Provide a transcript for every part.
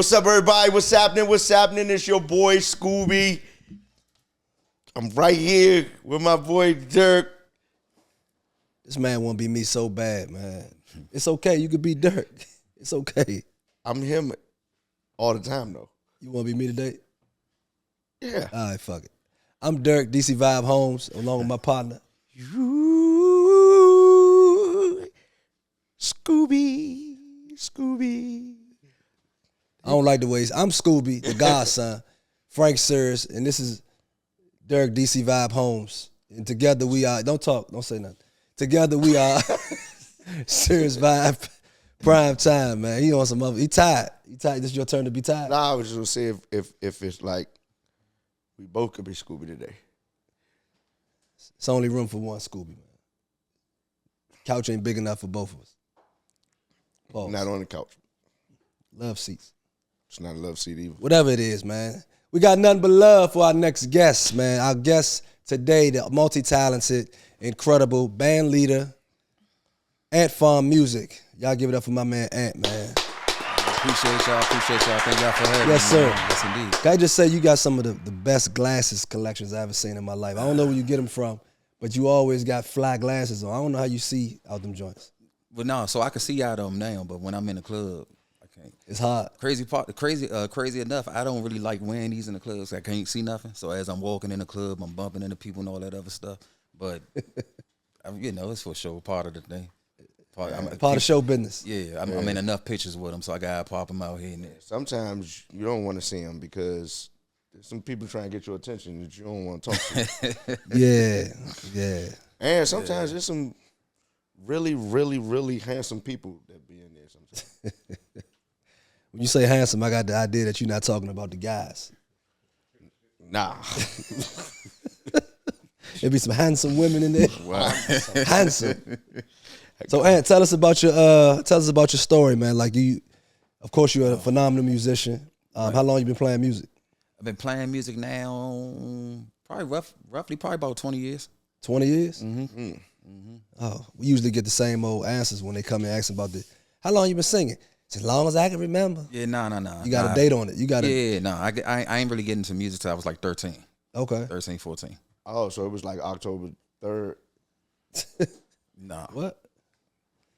What's up, everybody? What's happening? What's happening? It's your boy, Scooby. I'm right here with my boy, Dirk. This man want to be me so bad, man. It's okay. You could be Dirk. It's okay. I'm him all the time, though. You want to be me today? Yeah. All right, fuck it. I'm Dirk, SiriusVybe Holmes, along with my partner. Scooby. I don't like the ways. I'm Scooby, the godson, Frank Sirius, and this is Dirk, SiriusVybe Holmes. And together we are, don't talk, don't say nothing. Together we are SiriusVybe Primetime, man. He on some other, he tired. This is your turn to be tired? Nah, I was just going to say if it's like we both could be Scooby today. It's only room for one Scooby, man. Couch ain't big enough for both of us. Pause. Not on the couch. Love seats. It's not a love seat either. Whatever it is, man. We got nothing but love for our next guest, man. Our guest today, the multi-talented, incredible band leader, AntFarm Music. Y'all give it up for my man Ant, man. Appreciate y'all. Thank y'all for having me. Yes, sir. Yes, indeed. Can I just say you got some of the best glasses collections I've ever seen in my life. I don't know where you get them from, but you always got fly glasses on. I don't know how you see out them joints. But no, so I can see out of them now, but when I'm in the club, I can't. It's hard. Crazy enough, I don't really like wearing these in the clubs. I can't see nothing. So as I'm walking in the club, I'm bumping into people and all that other stuff. But, it's for sure, part of the thing. Part of show business. Yeah, I'm in enough pictures with them, so I got to pop them out here and there. Sometimes you don't want to see them because there's some people trying to get your attention that you don't want to talk to. Yeah. And sometimes there's some really, really, really handsome people that be in there sometimes. When you say handsome, I got the idea that you're not talking about the guys. Nah. There be some handsome women in there. Wow. Handsome. So, Ant, tell us about your story, man. Like of course, you're a phenomenal musician. How long you been playing music? I've been playing music now, roughly about 20 years. 20 years? Mm-hmm. Oh, we usually get the same old answers when they come and ask about this. How long you been singing? As long as I can remember. Yeah, no. You got a date on it. I ain't really getting into music till I was like 13. Okay. 13, 14. Oh, so it was like October 3rd. Nah. What?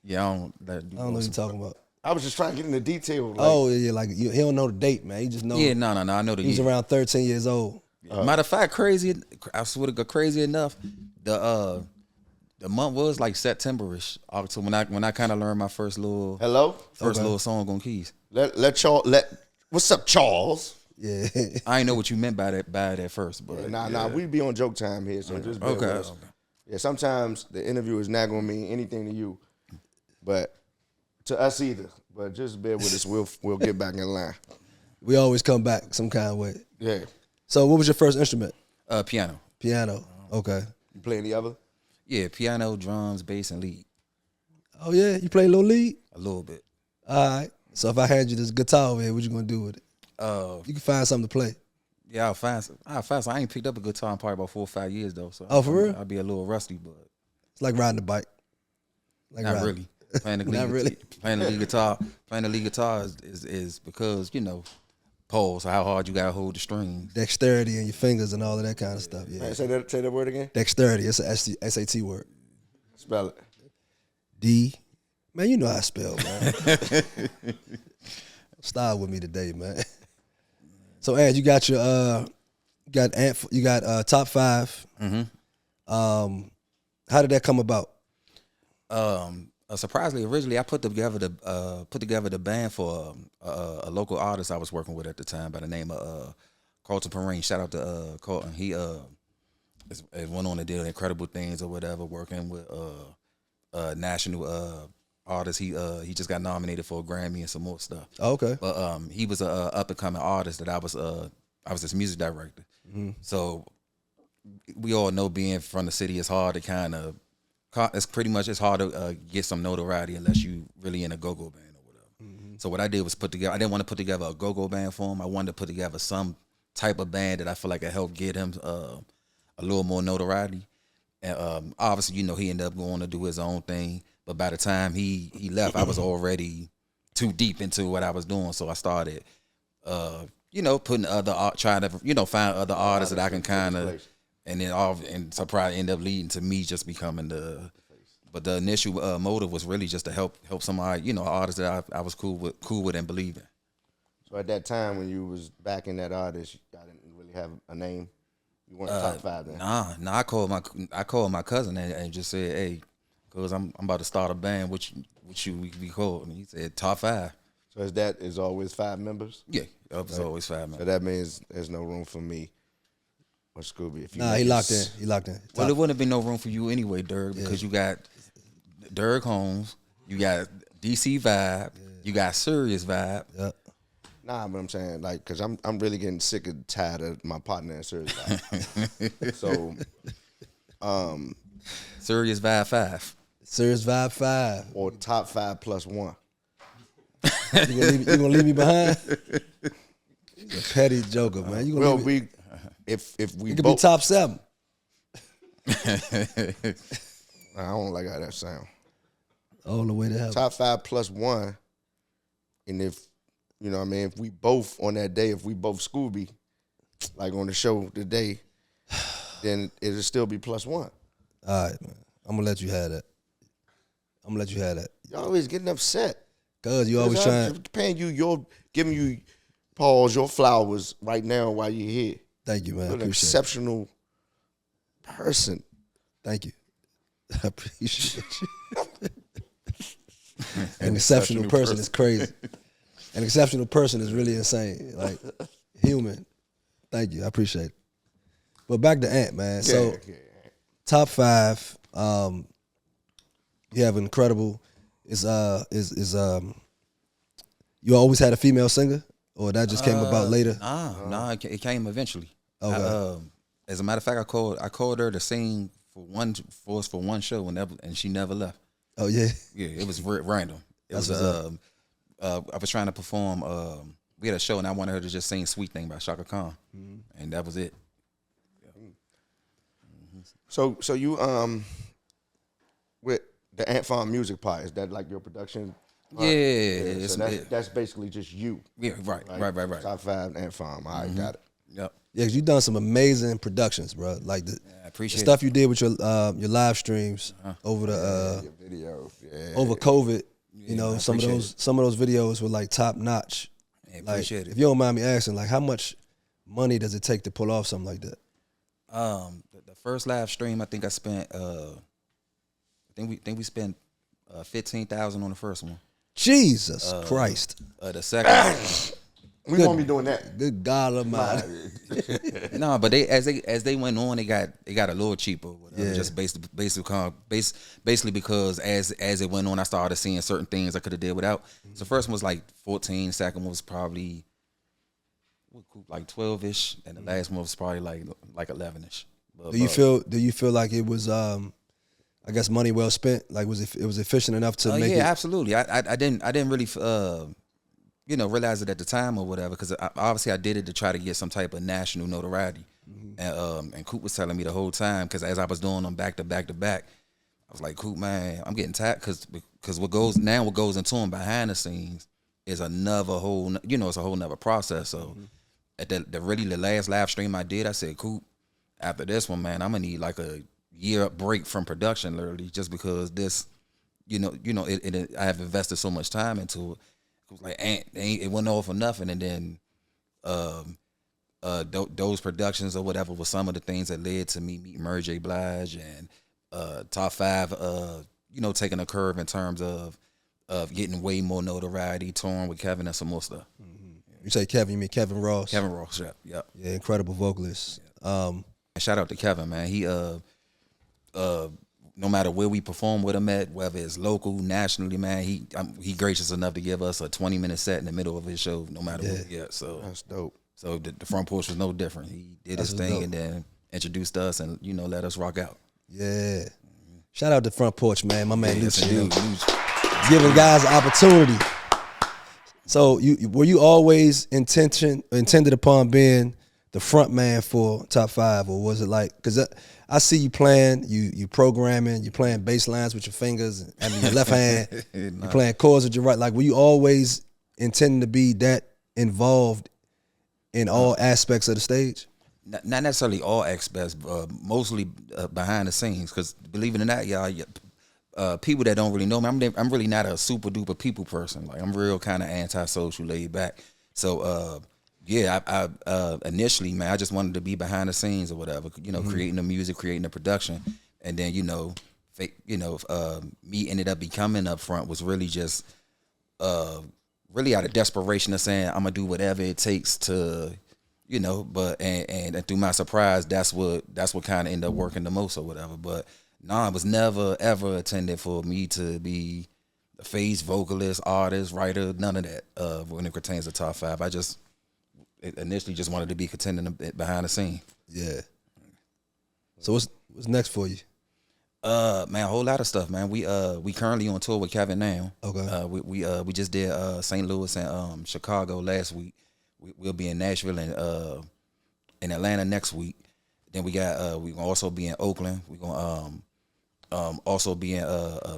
Yeah, I don't know what you're talking about. I was just trying to get into detail. He don't know the date, man. He just know. Yeah, no. I know the He was year. around 13 years old. Matter of fact, I swear to God, crazy enough, the month was like September-ish. October when I kind of learned my first little little song on keys. What's up, Charles? Yeah. I ain't know what you meant by that at first, but Nah, we be on joke time here, so just bear with us. Yeah, sometimes the interview is not gonna mean anything to you, but to us either. But just bear with us. We'll get back in line. We always come back some kind of way. Yeah. So what was your first instrument? Piano. Piano. Okay. You play any other? Yeah, piano, drums, bass, and lead. Oh yeah, you play a little lead? A little bit. All right. So if I hand you this guitar over here, what you gonna do with it? You can find something to play. Yeah, I'll find some. I ain't picked up a guitar in probably about 4 or 5 years though. So for real? I'll be a little rusty, but It's like riding a bike. not really. Playing the lead, Not really. Playing the lead guitar is because pause, how hard you gotta hold the strings. Dexterity in your fingers and all of that kind of stuff. Yeah. Right, say that word again. Dexterity. It's a SAT word. Spell it. D. Man, you know how I spell, man. Style with me today, man. So, Ant, you got your top 5. Mm-hmm. How did that come about? Surprisingly, originally I put together the band for a local artist I was working with at the time by the name of Carlton Perrine. Shout out to Carlton. He went on to do incredible things or whatever, working with national artists. He just got nominated for a Grammy and some more stuff. Oh, okay. But he was a up and coming artist that I was his music director. Mm-hmm. So we all know being from the city is hard to kind of. It's hard to get some notoriety unless you really in a go-go band or whatever. Mm-hmm. So what I did was I didn't want to put together a go-go band for him. I wanted to put together some type of band that I feel like could help get him a little more notoriety. And obviously, he ended up going to do his own thing. But by the time he left, I was already too deep into what I was doing. So I started you know, putting trying to, you know, find other artists that I can kind of, and then so probably end up leading to me just becoming but the initial motive was really just to help somebody, you know, artists that I was cool with and believe in. So at that time when you was backing that artist, I didn't really have a name. You weren't top 5 then. Nah. I called my cousin and just said, hey, cause I'm about to start a band. What you we called? And he said top 5. So is always 5 members? Yeah, it's always 5 members. So that means there's no room for me or Scooby. If you he locked in. He locked in. Well, there wouldn't have been no room for you anyway, Dirk, because you got Dirk Holmes, you got DC Vibe, you got SiriusVybe. Yep. Nah, but I'm saying, like, because I'm really getting sick and tired of my partner in SiriusVybe. So, SiriusVybe 5. SiriusVybe 5. Or top 5 plus 1. You gonna leave me behind? He's a petty joker, man. You gonna if we could both be top 7. I don't like how that sound. All the way to hell. Top 5 plus 1, and if you know what I mean, if we both on that day, if we both Scooby, like on the show today, then it'll still be plus 1. All right, man. I'm gonna let you have that. You're always getting upset. Cause you always trying paying you giving you Paul's your flowers right now while you're here. Thank you, man. You're an exceptional person. Thank you. I appreciate you. An exceptional person is crazy. An exceptional person is really insane. Like human. Thank you. I appreciate it. But back to Ant, man. So top 5. You have incredible. You always had a female singer, or that just came about later? Nah, it came eventually. Okay. As a matter of fact, I called her to sing for one show, and she never left. Oh yeah. Yeah, it was random. It was I was trying to perform. We had a show, and I wanted her to just sing "Sweet Thing" by Shaka Khan, and that was it. So you with the AntFarm music part, is that like your production? Yeah, so that's basically just you. Yeah, right. Top 5 AntFarm. All right, got it. Yep. Yeah, cause you done some amazing productions, bro. Like the appreciate stuff you did with your live streams over the video, over COVID. You know, some of those videos were like top notch. Yeah, appreciate it. If you don't mind me asking, like how much money does it take to pull off something like that? The first live stream, I think I spent. I think we spent $15,000 on the first one. Jesus Christ! The second. We won't be doing that. Good God Almighty. No, but as they went on, it got a little cheaper. Whatever, just basically because as it went on, I started seeing certain things I could have did without. So the first one was like 14, second one was probably like 12-ish, and the last one was probably like 11-ish. Do you feel like it was I guess money well spent? Like was it was efficient enough to make it? Yeah, absolutely. I didn't really realize it at the time or whatever, because obviously I did it to try to get some type of national notoriety. And Coop was telling me the whole time, because as I was doing them back to back, I was like, Coop, man, I'm getting tired, because what goes into them behind the scenes is another whole, it's a whole nother process. So at the last live stream I did, I said, Coop, after this one, man, I'm gonna need like a year break from production, literally, just because this, I have invested so much time into it. It was like, it went off for nothing. And then those productions or whatever was some of the things that led to me meeting Mary J. Blige, and top 5, taking a curve in terms of getting way more notoriety, touring with Kevin and some more stuff. You say Kevin, you mean Kevin Ross? Kevin Ross, yeah. Yeah, incredible vocalist. Shout out to Kevin, man. He no matter where we perform with him at, whether it's local, nationally, man, he gracious enough to give us a 20-minute set in the middle of his show, no matter what. Yeah, so that's dope. So the front porch was no different. He did his thing and then introduced us and let us rock out. Yeah. Shout out to Front Porch, man. My man Lucian. Giving guys opportunity. So were you always intended upon being the front man for Top 5, or was it like, because I see you playing, you programming, you playing bass lines with your fingers, I mean your left hand, you playing chords with your right. Like, were you always intending to be that involved in all aspects of the stage? Not necessarily all aspects, mostly behind the scenes. Because believe it or not, y'all, people that don't really know me, I'm really not a super duper people person. Like I'm real kind of antisocial, laid back. So yeah, I initially, man, I just wanted to be behind the scenes or whatever. You know, creating the music, creating the production, and then me ended up becoming up front was really just really out of desperation of saying I'm gonna do whatever it takes to, but and through my surprise, that's what kind of ended up working the most or whatever. But it was never ever intended for me to be a face vocalist, artist, writer, none of that. When it pertains to top 5, I just initially just wanted to be contending behind the scene. Yeah. So what's next for you? Man, a whole lot of stuff, man. We currently on tour with Kevin now. Okay. We just did St. Louis and Chicago last week. We'll be in Nashville and in Atlanta next week. Then we gonna also be in Oakland. We gonna also be in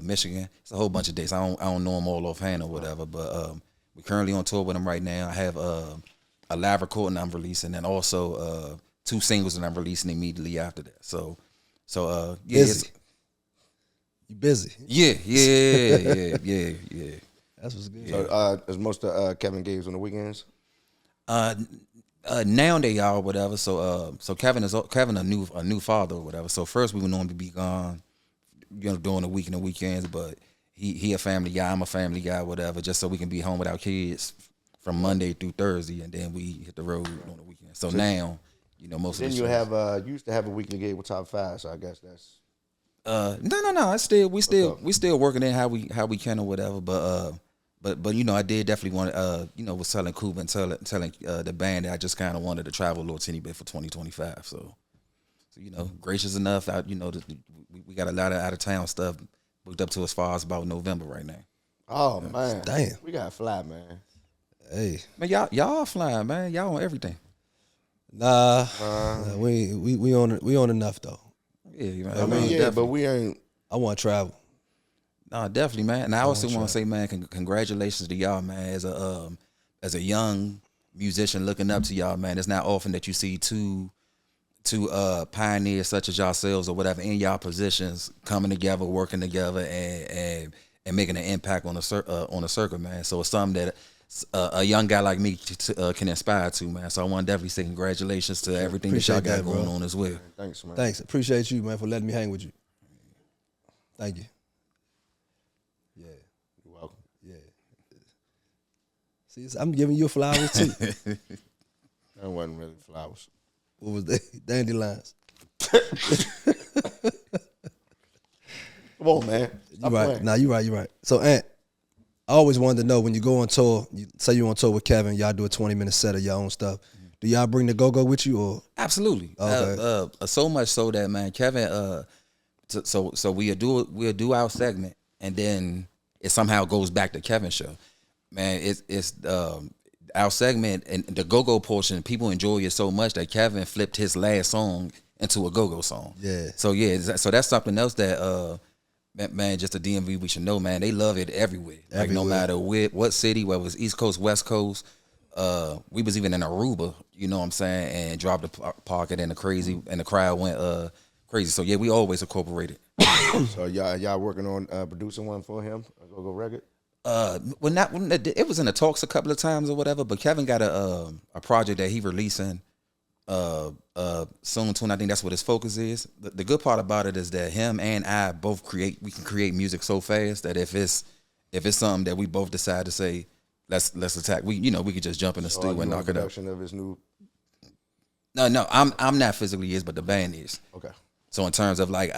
Michigan. It's a whole bunch of dates. I don't know them all offhand or whatever, but we're currently on tour with them right now. I have a live recording I'm releasing, and also 2 singles that I'm releasing immediately after that. So yeah. Busy. You busy? Yeah. That's what's good. So is most of Kevin gigs on the weekends? Now they are whatever. So Kevin a new father or whatever. So first we would normally be gone, during the week and the weekends. But he a family guy. I'm a family guy. Whatever. Just so we can be home with our kids from Monday through Thursday, and then we hit the road on the weekend. So now, most of the Then you used to have a weekly gig with Top 5. So I guess that's. No. We still working in how we can or whatever. But I did definitely want to was telling Cuba and telling the band that I just kind of wanted to travel a little teeny bit for 2025. So gracious enough, we got a lot of out of town stuff booked up to as far as about November right now. Oh man, damn, we gotta fly, man. Hey, man, y'all flying, man. Y'all on everything. Nah, we on enough though. Yeah, but we ain't. I want to travel. No, definitely, man. And I also want to say, man, congratulations to y'all, man. As a young musician looking up to y'all, man. It's not often that you see two pioneers such as yourselves or whatever in y'all positions coming together, working together, and making an impact on a circle, man. So it's something that a young guy like me can inspire to, man. So I want to definitely say congratulations to everything that y'all got going on as well. Thanks, man. Thanks. Appreciate you, man, for letting me hang with you. Thank you. Yeah. You're welcome. Yeah. See, I'm giving you flowers too. That wasn't really flowers. What was that? Dandelions. Come on, man. You right. Nah, you right. So, Ant, I always wanted to know, when you go on tour, say you're on tour with Kevin, y'all do a 20-minute set of your own stuff. Do y'all bring the go-go with you, or? Absolutely. Okay. So much so that, man, Kevin, so we'll do our segment, and then it somehow goes back to Kevin's show. Man, it's our segment and the go-go portion, people enjoy it so much that Kevin flipped his last song into a go-go song. Yeah. So so that's something else that man, just the DMV, we should know, man, they love it everywhere. Like no matter what city, whether it's East Coast, West Coast, we was even in Aruba, you know what I'm saying, and dropped the pocket and the crowd went crazy. So yeah, we always incorporate it. So y'all working on producing one for him, a go-go record? It was in the talks a couple of times or whatever, but Kevin got a project that he releasing soon too, and I think that's what his focus is. The good part about it is that him and I both we can create music so fast that if it's something that we both decide to say, let's attack, we could just jump in the studio and knock it out. Production of his new. No, I'm not physically but the band is. Okay. So in terms of like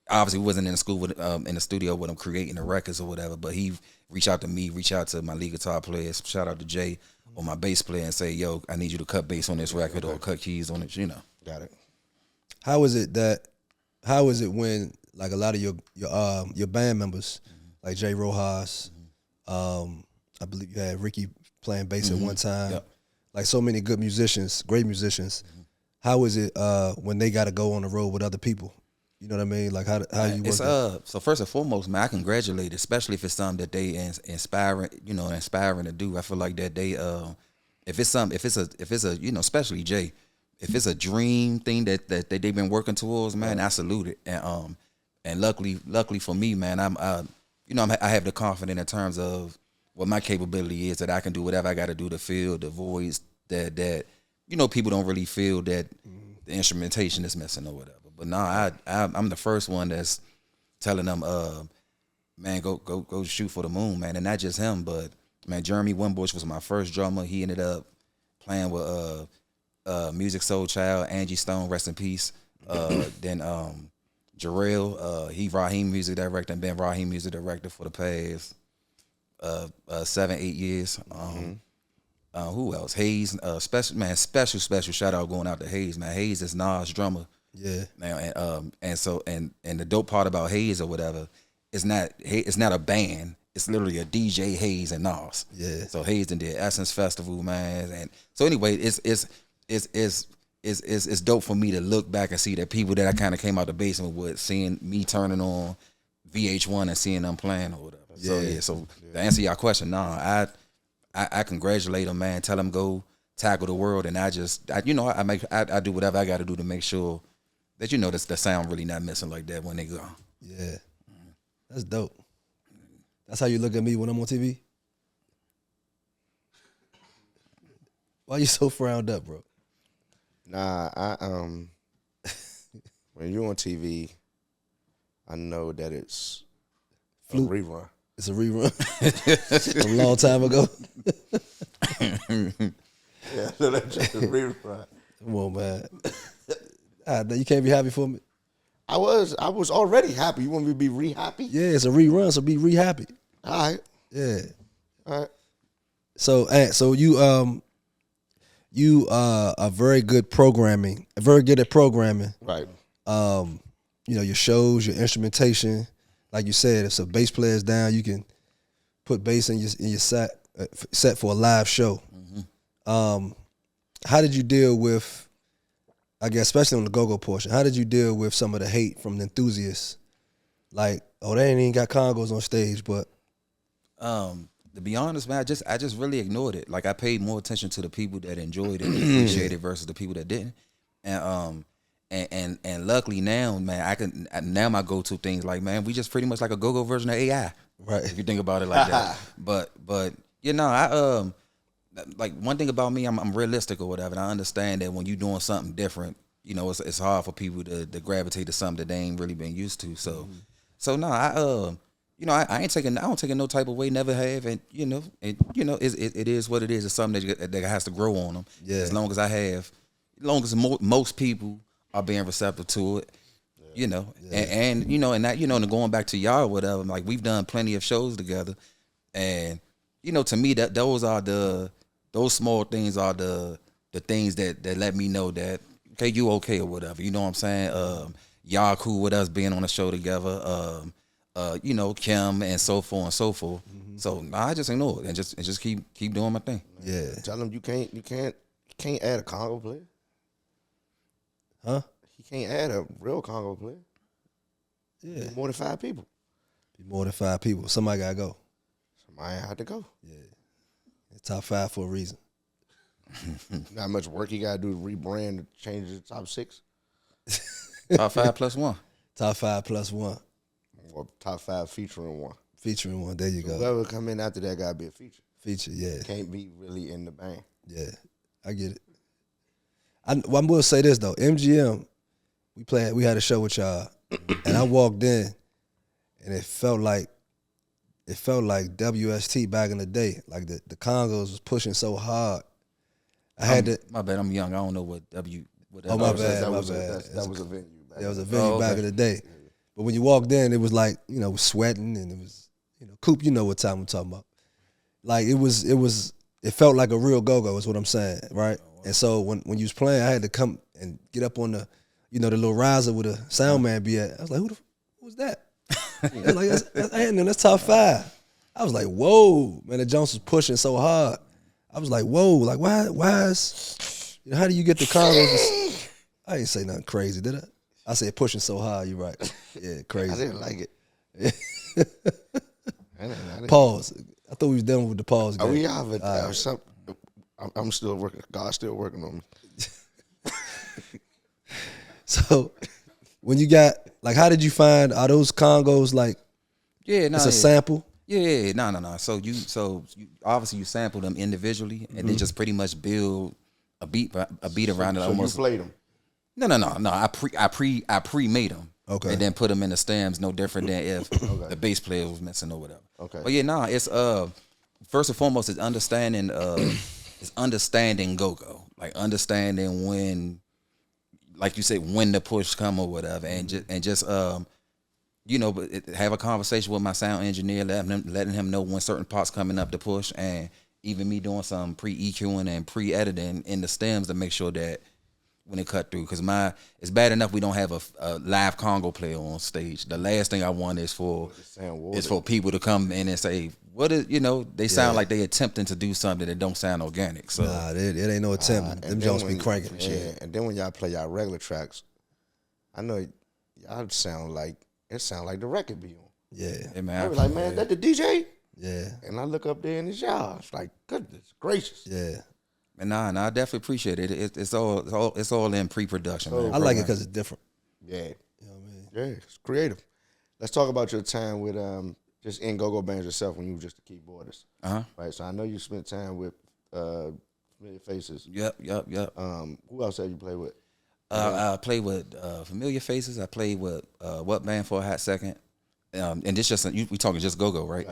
obviously we wasn't in school with in the studio with him creating the records or whatever, but he reach out to me, reach out to my lead guitar players, shout out to Jay or my bass player and say, yo, I need you to cut bass on this record or cut keys on it, Got it. How is it when, like, a lot of your band members, like Jay Rojas, I believe you had Ricky playing bass at one time, yep. Like so many good musicians, great musicians. How is it when they got to go on the road with other people? You know what I mean? Like how you work that? So first and foremost, man, I congratulate, especially if it's something that they inspiring to do. I feel like that if it's a you know, especially Jay, if it's a dream thing that they've been working towards, man, I salute it. And luckily for me, man, I have the confidence in terms of what my capability is, that I can do whatever I got to do to fill the voids that you know, people don't really feel that the instrumentation is missing or whatever. But no, I'm the first one that's telling them, man, go shoot for the moon, man. And not just him, but man, Jeremy Wimbush was my first drummer. He ended up playing with Music Soul Child, Angie Stone, rest in peace. Then Jarrell, he Raheem music director and been Raheem music director for the past 7-8 years. Who else? Hayes, special shout out going out to Hayes, man. Hayes is Nas' drummer. Yeah. Man, and the dope part about Hayes or whatever, it's not a band. It's literally a DJ, Hayes and Nas. Yeah. So Hayes done did Essence Festival, man. And so anyway, it's dope for me to look back and see that people that I kind of came out the basement with, seeing me turning on VH1 and seeing them playing or whatever. Yeah. So to answer your question, I congratulate them, man. Tell them go tackle the world, and I do whatever I got to do to make sure that, you know, the sound really not missing like that when they go. Yeah, that's dope. That's how you look at me when I'm on TV? Why you so frowned up, bro? Nah, when you're on TV, I know that it's a rerun. It's a rerun. A long time ago. Yeah, so that's just a rerun. Come on, man. You can't be happy for me? I was already happy. You want me to be re-happy? Yeah, it's a rerun, so be re-happy. All right. Yeah. All right. So you are very good at programming. Right. You know, your shows, your instrumentation. Like you said, if a bass player's down, you can put bass in your set for a live show. Mm-hmm. How did you deal with, I guess, especially on the go-go portion, how did you deal with some of the hate from the enthusiasts? Like, oh, they ain't even got congos on stage, but to be honest, man, I just really ignored it. Like, I paid more attention to the people that enjoyed it and appreciated it versus the people that didn't. And luckily now, man, now my go-to things, like, man, we just pretty much like a go-go version of AI. Right. If you think about it like that. But you know, I like, one thing about me, I'm realistic or whatever, and I understand that when you're doing something different, you know, it's hard for people to gravitate to something that they ain't really been used to. So no, I don't take it no type of way, never have, and you know, it is what it is. It's something that has to grow on them. Yeah. As long as most people are being receptive to it, you know, and you know, and that, you know, and going back to y'all or whatever, like, we've done plenty of shows together, and you know, to me, that those small things are the things that let me know that, okay, you okay or whatever. You know what I'm saying? Y'all cool with us being on a show together. You know, Kim and so forth and so forth. Mm-hmm. So I just ignore it and just keep doing my thing. Yeah. Tell them you can't add a Congo player. Huh? You can't add a real Congo player. Yeah. More than 5 people. Be more than 5 people. Somebody gotta go. Somebody had to go. Yeah. It's top 5 for a reason. Not much work you gotta do to rebrand to change the top 6. Top 5 plus 1. Top 5 plus 1. Or top 5 featuring 1. Featuring 1. There you go. Whoever come in after that gotta be a feature. Feature, yeah. Can't be really in the band. Yeah, I get it. I will say this though, MGM, we had a show with y'all, and I walked in, and it felt like WST back in the day. Like the Congos was pushing so hard. My bad, I'm young. I don't know what my bad. That was a venue. That was a venue back in the day. But when you walked in, it was like, you know, sweating, and it was, you know, Coop, you know what time I'm talking about. Like, it felt like a real go-go is what I'm saying, right? Oh, wow. And so when you was playing, I had to come and get up on the, you know, the little riser where the sound man be at. I was like, who was that? I was like, that's top 5. I was like, whoa, man, the Jones was pushing so hard. I was like, whoa, like, why is, you know, how do you get the Congos? I didn't say nothing crazy, did I? I said pushing so hard, you're right. Yeah, crazy. I didn't like it. I didn't. Pause. I thought we was done with the pause game. We have I'm still working. God's still working on me. So when you got how did you find are those congos it's a sample? Yeah, no. So you obviously you sample them individually and then just pretty much build a beat around it. So almost. You played them? No. I pre-made them. Okay. And then put them in the stems, no different than if the bass player was missing or whatever. Okay. But yeah, it's first and foremost is understanding go-go, like understanding when, like you said, when the push come or whatever, and just have a conversation with my sound engineer, letting him know when certain parts coming up to push, and even me doing some pre-EQing and pre-editing in the stems to make sure that when it cut through, because it's bad enough we don't have a live Congo player on stage. The last thing I want is for people to come in and say, what is, they sound like they attempting to do something that don't sound organic. So nah, it ain't no attempt. Them Jones be cranking and shit. And then when y'all play y'all regular tracks, I know y'all sound like the record be on. Yeah. Hey, man, I was like, man, that the DJ? Yeah. And I look up there and it's y'all. It's like, goodness gracious. Yeah. And I definitely appreciate it. It's all in pre-production, man. I like it because it's different. Yeah. You know what I mean? Yeah, it's creative. Let's talk about your time with just in go-go bands yourself when you were just a keyboardist. Right. So I know you spent time with Familiar Faces. Yep. Who else have you played with? I played with Familiar Faces. I played with What Band for a hot second. And this just we talking just go-go, right?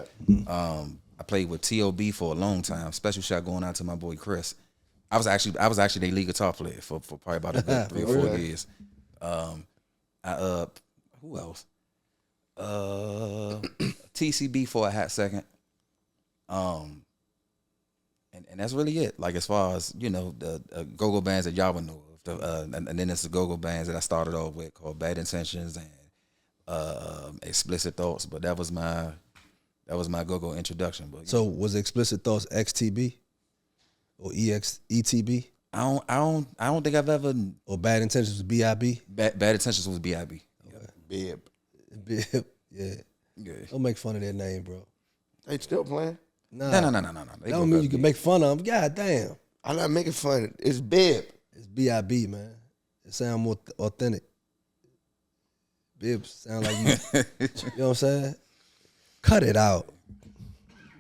I played with T.O.B. for a long time. Special shout going out to my boy Chris. I was actually their lead guitar player for probably about a good 3 or 4 years. Who else? TCB for a hot second. And that's really it. Like as far as the go-go bands that y'all would know of. And then it's the go-go bands that I started off with called Bad Intentions and Explicit Thoughts. But that was my go-go introduction. But so was Explicit Thoughts XTB or ETB? I don't think I've ever. Or Bad Intentions was BIB? Bad Intentions was BIB. Bib. Yeah. Don't make fun of their name, bro. They still playing? No. That don't mean you can make fun of them. God damn. I'm not making fun. It's Bib. It's BIB, man. It sound more authentic. Bib sound like you. You know what I'm saying? Cut it out.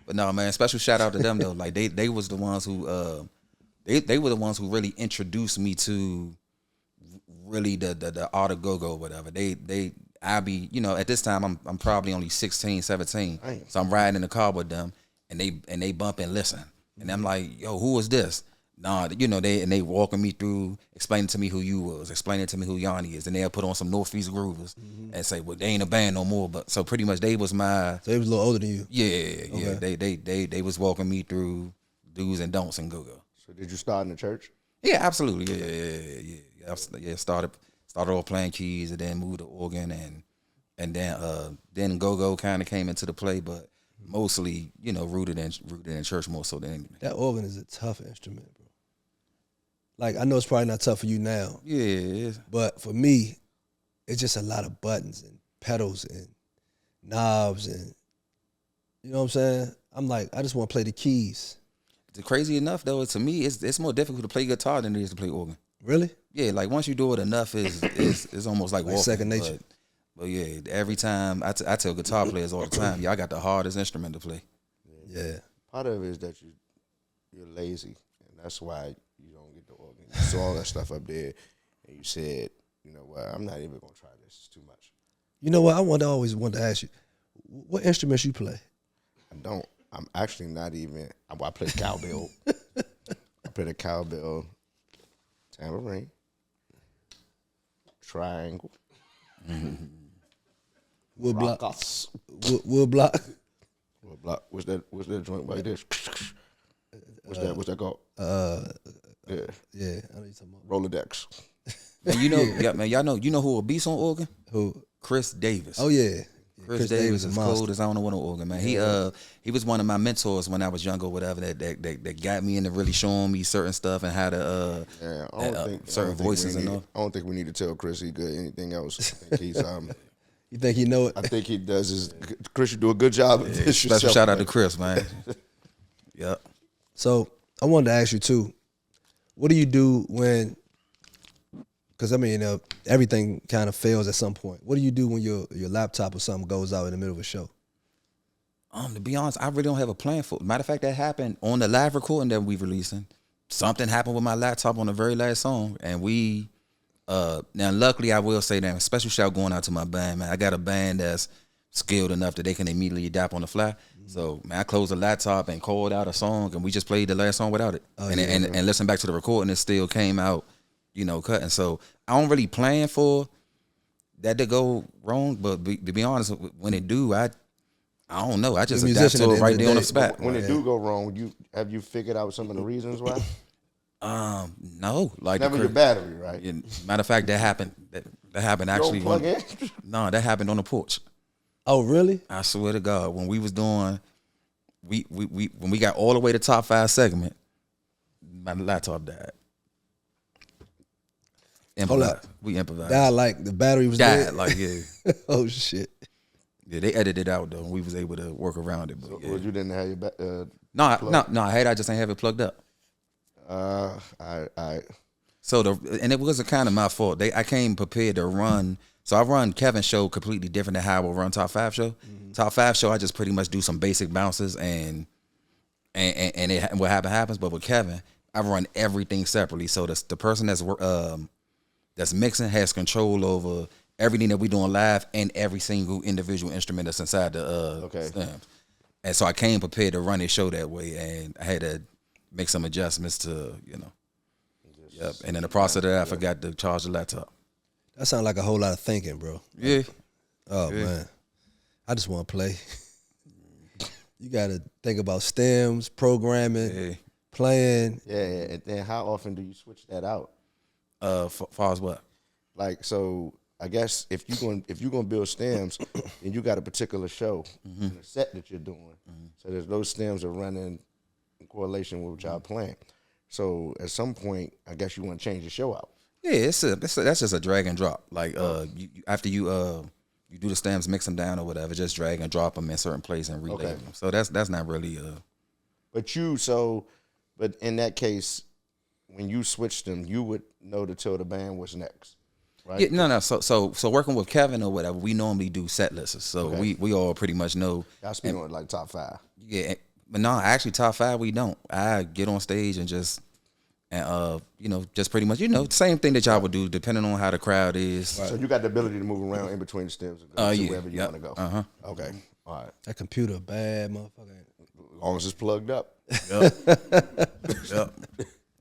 But no, man, special shout out to them though. Like they was the ones who they were the ones who really introduced me to really the art of go-go or whatever. I be, at this time I'm probably only 16, 17. Dang. So I'm riding in the car with them and they bump and listen. And I'm like, yo, who is this? Nah, they walking me through, explaining to me who you was, explaining to me who Yanni is, and they'll put on some Northeast Groovers and say, well, they ain't a band no more. But so pretty much they was my. So they was a little older than you. Yeah. They was walking me through do's and don'ts and go-go. So did you start in the church? Yeah, absolutely. Yeah. Started off playing keys and then moved to organ and then go-go kind of came into the play, but mostly rooted in church more so than anything. That organ is a tough instrument, bro. Like I know it's probably not tough for you now. Yeah, it is. But for me, it's just a lot of buttons and pedals and knobs and you know what I'm saying? I'm like, I just want to play the keys. Crazy enough though, to me, it's more difficult to play guitar than it is to play organ. Really? Yeah, like once you do it enough, it's almost like walking. Second nature. But yeah, every time I tell guitar players all the time, y'all got the hardest instrument to play. Yeah. Part of it is that you're lazy, and that's why you don't get the organ. You saw all that stuff up there, and you said, you know what, I'm not even gonna try this. It's too much. You know what? I always wanted to ask you, what instruments you play? I don't. I'm actually not even. I play cowbell. I play the cowbell, tambourine, triangle. Wood block. Rockers. Wood block. Wood block. What's that joint like this? What's that called? Yeah. I know you're talking about. Rolodex. And you know who a beast on organ? Who? Chris Davis. Oh yeah. Chris Davis is cold as I don't know what an organ, man. He was one of my mentors when I was younger, whatever. That got me into really showing me certain stuff and how to certain voices and all. I don't think we need to tell Chris he good anything else. I think he's You think he know it? I think he does. Chris, you do a good job. Special shout out to Chris, man. Yep. So I wanted to ask you too. What do you do when? Because I mean, everything kind of fails at some point. What do you do when your laptop or something goes out in the middle of a show? To be honest, I really don't have a plan for it. Matter of fact, that happened on the live recording that we releasing. Something happened with my laptop on the very last song, and we. Now, luckily, I will say that special shout going out to my band, man. I got a band that's skilled enough that they can immediately adapt on the fly. Mm-hmm. So, man, I closed the laptop and called out a song, and we just played the last song without it. And listened back to the recording, it still came out, cut. And so, I don't really plan for that to go wrong, but to be honest, when it do, I don't know. I just adapt to it right there on the spot. When it do go wrong, have you figured out some of the reasons why? No, like never your battery, right? Yeah, matter of fact, that happened. That happened actually. No, that happened on the porch. Oh, really? I swear to God, when we was doing, when we got all the way to top 5 segment, my laptop died. Improvised. We improvised. Died like the battery was died dead? like yeah. Oh shit. Yeah, they edited it out though. We was able to work around it. But so, you didn't have your no, I just ain't have it plugged up. So and it wasn't kind of my fault. I came prepared to run. So I run Kevin's show completely different than how I will run Top 5 show. Mm-hmm. Top 5 show, I just pretty much do some basic bounces and what happens. But with Kevin, I run everything separately. So the person that's mixing has control over everything that we doing live and every single individual instrument that's inside the stems. And so I came prepared to run his show that way, and I had to make some adjustments to, Yep. And in the process of that, I forgot to charge the laptop. That sounds like a whole lot of thinking, bro. Yeah. Oh, man. I just want to play. You got to think about stems, programming, playing. Yeah, and then how often do you switch that out? Far as what? Like, so I guess if you're gonna build stems, then you got a particular show and a set that you're doing. So those stems are running in correlation with what y'all playing. So at some point, I guess you want to change the show out. Yeah, that's just a drag and drop. Like after you do the stems, mix them down or whatever, just drag and drop them in certain place and relay them. So that's not really But in that case, when you switch them, you would know to tell the band what's next, right? Yeah, no. So working with Kevin or whatever, we normally do set lists. So we all pretty much know. Y'all speak on like top 5. Yeah, but no, actually top 5 we don't. I get on stage and just pretty much, same thing that y'all would do depending on how the crowd is. Right. So you got the ability to move around in between the stems and go to wherever you want to go. Okay. All right. That computer bad, motherfucker. As long as it's plugged up. Yep.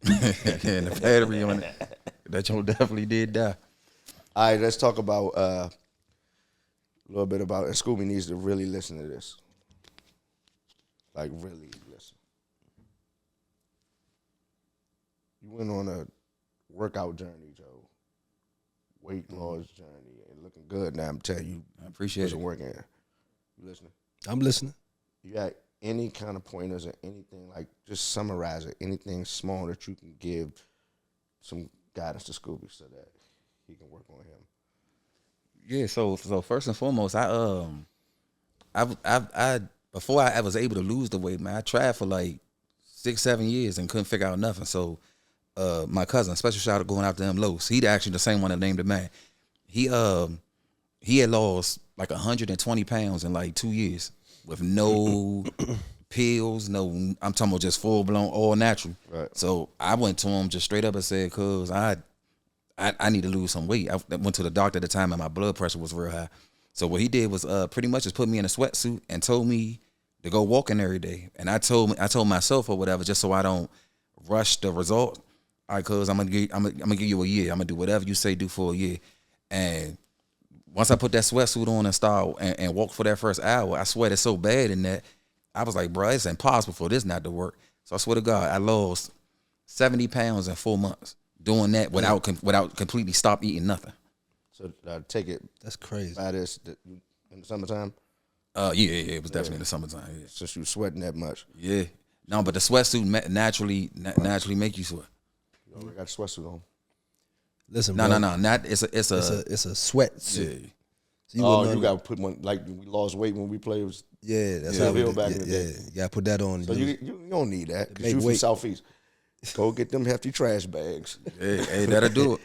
And the battery on it. That joint definitely did die. All right, let's talk about a little bit about, and Scooby needs to really listen to this. Like, really listen. You went on a workout journey, Joe. Weight loss journey, and looking good now. I'm telling you. I appreciate it. Working. You listening? I'm listening. You got any kind of pointers or anything, like, just summarize it, anything small that you can give some guidance to Scooby so that he can work on him? Yeah, so first and foremost, I before I was able to lose the weight, man, I tried for like 6-7 years and couldn't figure out nothing. So my cousin, special shout out going out to him, Los. He actually the same one that named the man. He had lost like 120 pounds in like 2 years with no pills, I'm talking about just full blown, all natural. Right. So I went to him just straight up and said, "Cuz I need to lose some weight." I went to the doctor at the time and my blood pressure was real high. So what he did was pretty much just put me in a sweatsuit and told me to go walking every day. And I told myself or whatever, just so I don't rush the result. All right, cuz I'm gonna give you a year. I'm gonna do whatever you say do for a year. And once I put that sweatsuit on and start and walk for that first hour, I sweated so bad in that I was like, bro, it's impossible for this not to work. So I swear to God, I lost 70 pounds in 4 months doing that without completely stop eating nothing. So take it. That's crazy. By this in the summertime. Yeah, it was definitely in the summertime. Yeah. Since you were sweating that much. Yeah, no, but the sweatsuit naturally make you sweat. You already got a sweatsuit on. Listen, no, not it's a sweatsuit. Yeah. So you Oh, wouldn't you know. got to put one, like we lost weight when we played. Was, Yeah, that's Yeah, how we Bill did. back Yeah, in the yeah. day. You gotta put that on. so you don't need that because Make you from weight. Southeast. Go get them hefty trash bags. Hey, that'll do it.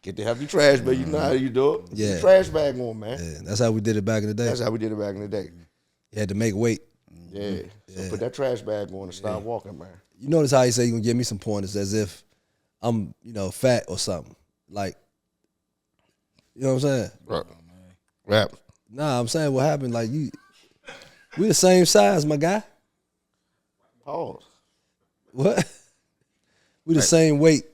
Get the hefty trash bag. You know how you do it. Put Yeah. the trash bag on, man. Yeah, that's how we did it back in the day. That's how we did it back in the day. You had to make weight. Yeah. So put that trash bag on and start walking, man. You notice how he say you gonna give me some pointers as if I'm, fat or something. Like, you know what I'm saying? Rap. Nah, I'm saying what happened. Like we the same size, my guy. Pause. What? We the same weight.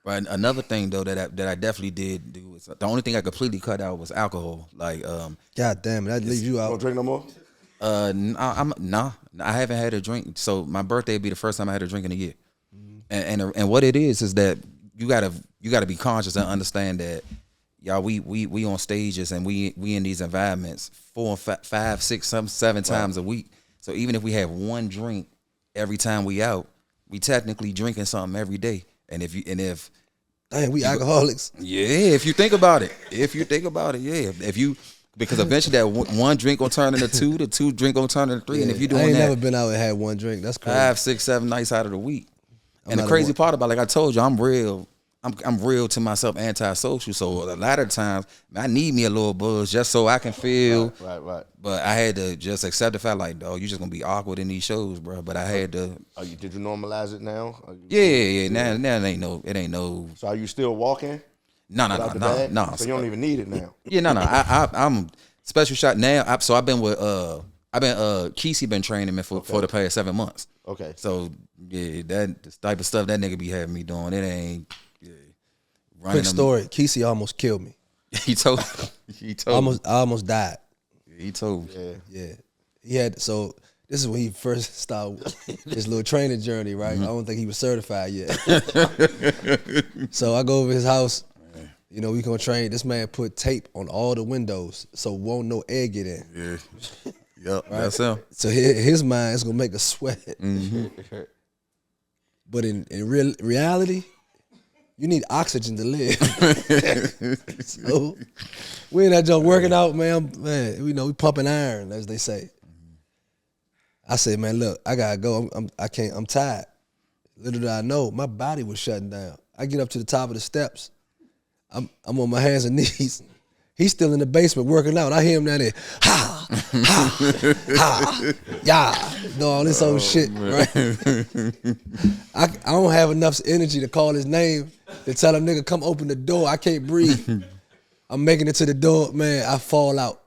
Right. Another thing though that I definitely did do is the only thing I completely cut out was alcohol. Like God damn it, that leaves you Don't out. drink no more? I haven't had a drink. So my birthday would be the first time I had a drink in a year. And what it is that you gotta be conscious and understand that y'all we on stages and we in these environments 4, 5, 6, 7 times a week. So even if we have one drink every time we out, we technically drinking something every day. And if Damn, we alcoholics. if you think about it, yeah. Because eventually that one drink gonna turn into 2, the 2 drink gonna turn into 3, and if you I doing ain't that never been out and had one drink. That's crazy. 5, 6, 7 nights out of the week. And the not a crazy one. part about it, like I told you, I'm real to myself, antisocial. So a lot of times I need me a little buzz just so I can feel. Right. But I had to just accept the fact, like, dog, you just gonna be awkward in these shows, bro. But I had to. Did you normalize it now? Yeah. Now it ain't no. So are you still walking? No. So you don't even need it now. Yeah, no. I'm special shot now. I've been with Kesey been training me for the past 7 months. Okay. So yeah, that the type of stuff that nigga be having me doing, it ain't. Quick them- story. Kesey almost killed me. He told. I almost died. He told. Yeah. He had so this is when he first started his little training journey, right? I don't think he was certified yet. So I go over his house. We gonna train. This man put tape on all the windows so won't no air get in. Yeah. Yep. Right? That's him. So his mind is gonna make us sweat. But in reality, you need oxygen to live. So we in that joint working out, man. We pumping iron, as they say. I said, man, look, I gotta go. I'm tired. Little did I know, my body was shutting down. I get up to the top of the steps. I'm on my hands and knees. He's still in the basement working out. I hear him down there, all this old shit, right? I don't have enough energy to call his name to tell him, nigga, come open the door. I can't breathe. I'm making it to the door, man. I fall out.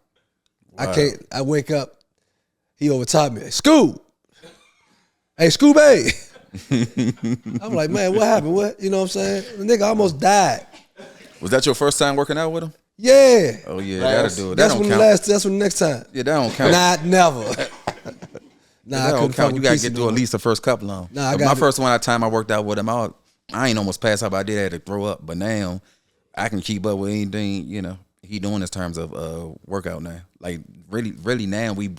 Wow. I wake up. He over top me. Scoob! Hey, Scoob! I'm like, man, what happened? What? You know what I'm saying? The nigga almost died. Was that your first time working out with him? Yeah. Oh yeah, that'll do it. That's That when don't count. That's when the next time. Yeah, that don't count. Not never. That don't count. You gotta get through at least the first couple of them. My first time I worked out with him, I ain't almost passed out, but I did have to throw up. But now I can keep up with anything, he doing in terms of workout now. Like really now we